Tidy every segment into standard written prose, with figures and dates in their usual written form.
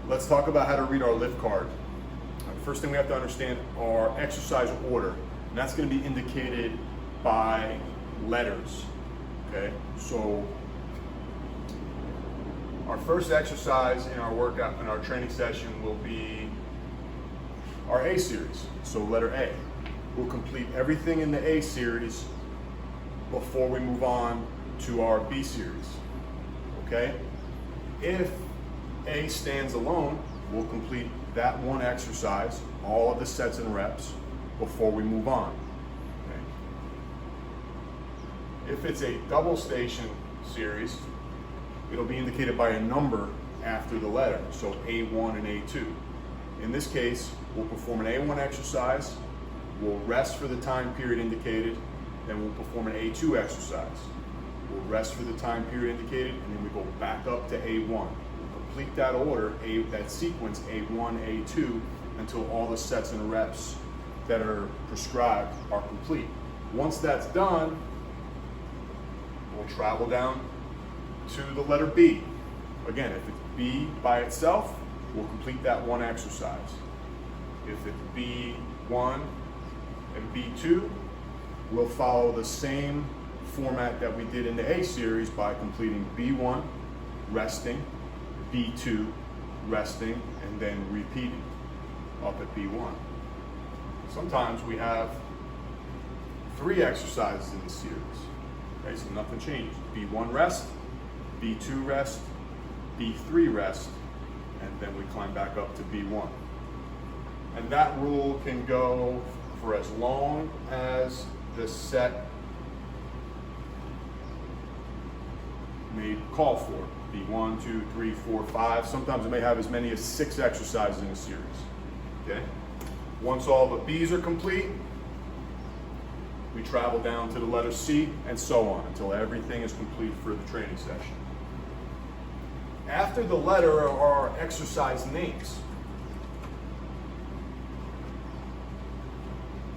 Let's talk about how to read our lift card. First thing we have to understand our exercise order, and that's going to be indicated by letters. Okay, so our first exercise in our workout, in our training session, will be our A series. So letter A. We'll complete everything in the A series before we move on to our B series. Okay? If A stands alone, we'll complete that one exercise, all of the sets and reps, before we move on. Okay? If it's a double station series, it'll be indicated by a number after the letter, so A1 and A2. In this case, we'll perform an A1 exercise, we'll rest for the time period indicated, then we'll perform an A2 exercise. We'll rest for the time period indicated, and then we go back up to A1. We'll complete that order, that sequence, A1, A2, until all the sets and reps that are prescribed are complete. Once that's done, we'll travel down to the letter B. Again, if it's B by itself, we'll complete that one exercise. If it's B1 and B2, we'll follow the same format that we did in the A series by completing B1, resting, B2, resting, and then repeating up at B1. Sometimes we have 3 exercises in the series. Okay, so nothing changed. B1 rest, B2 rest, B3 rest, and then we climb back up to B1. And that rule can go for as long as the set may call for. B1, 2, 3, 4, 5. Sometimes it may have as many as 6 exercises in a series. Okay? Once all the B's are complete, we travel down to the letter C and so on until everything is complete for the training session. After the letter are our exercise names.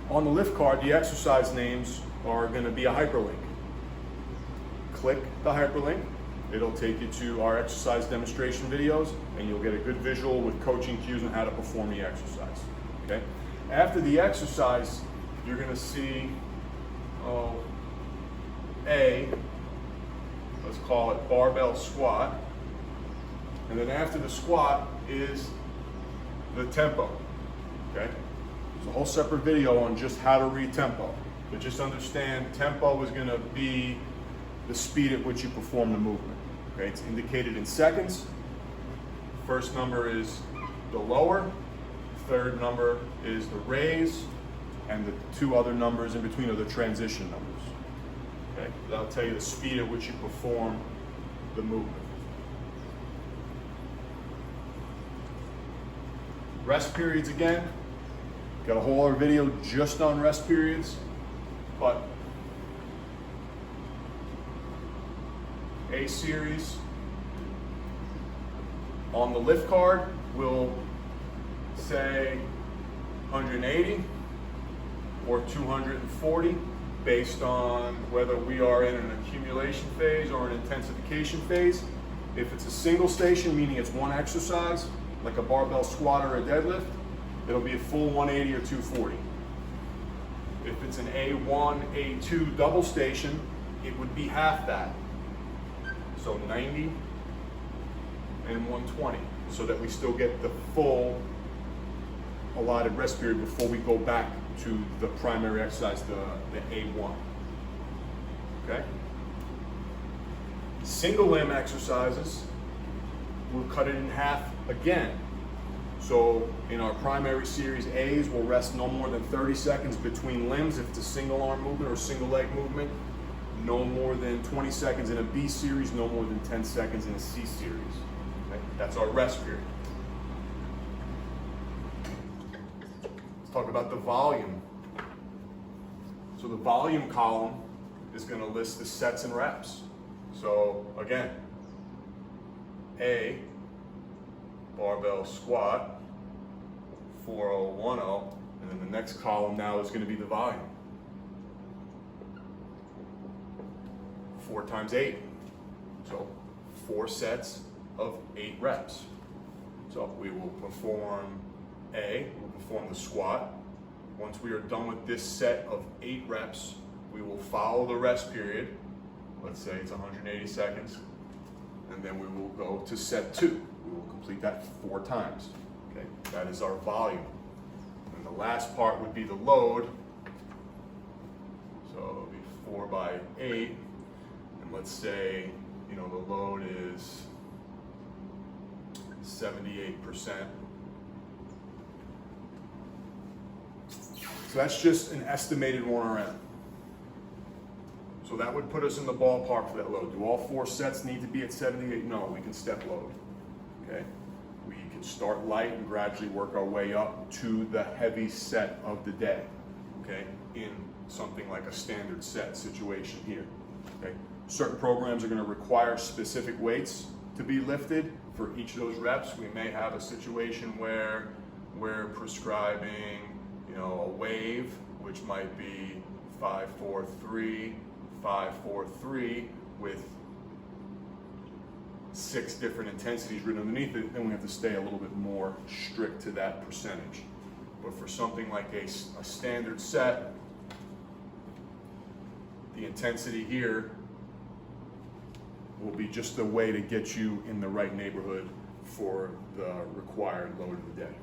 On the lift card, the exercise names are going to be a hyperlink. Click the hyperlink. It'll take you to our exercise demonstration videos, and you'll get a good visual with coaching cues on how to perform the exercise. Okay? After the exercise, you're going to see A, let's call it barbell squat. And then after the squat is the tempo. Okay? There's a whole separate video on just how to read tempo. But just understand tempo is going to be the speed at which you perform the movement. Okay? It's indicated in seconds. First number is the lower. Third number is the raise. And the 2 other numbers in between are the transition numbers. Okay? That'll tell you the speed at which you perform the movement. Rest periods again. Got a whole other video just on rest periods, but A series on the lift card will say 180 or 240 based on whether we are in an accumulation phase or an intensification phase. If it's a single station, meaning it's one exercise, like a barbell squat or a deadlift, it'll be a full 180 or 240. If it's an A1, A2 double station, it would be half that. So 90 and 120, so that we still get the full allotted rest period before we go back to the primary exercise, the A1. Okay? Single limb exercises, we'll cut it in half again. So in our primary series A's, we'll rest no more than 30 seconds between limbs if it's a single arm movement or single leg movement. No more than 20 seconds in a B series, no more than 10 seconds in a C series. Okay? That's our rest period. Let's talk about the volume. So the volume column is going to list the sets and reps. So again, A, barbell squat, 4010, and then the next column now is going to be the volume. 4 times 8, so 4 sets of 8 reps. So we will perform we'll perform the squat. Once we are done with this set of 8 reps, we will follow the rest period. Let's say it's 180 seconds. And then we will go to set 2. We will complete that 4 times. Okay, that is our volume. And the last part would be the load. So it'll be 4 by 8. And let's say, the load is 78%. So that's just an estimated 1RM. So that would put us in the ballpark for that load. Do all 4 sets need to be at 78? No, we can step load. Okay? We can start light and gradually work our way up to the heavy set of the day. Okay? In something like a standard set situation here. Okay? Certain programs are going to require specific weights to be lifted for each of those reps. We may have a situation where we're prescribing, a wave, which might be 5-4-3, 5-4-3 with 6 different intensities written underneath it. Then we have to stay a little bit more strict to that percentage. But for something like a standard set, the intensity here will be just a way to get you in the right neighborhood for the required load of the day.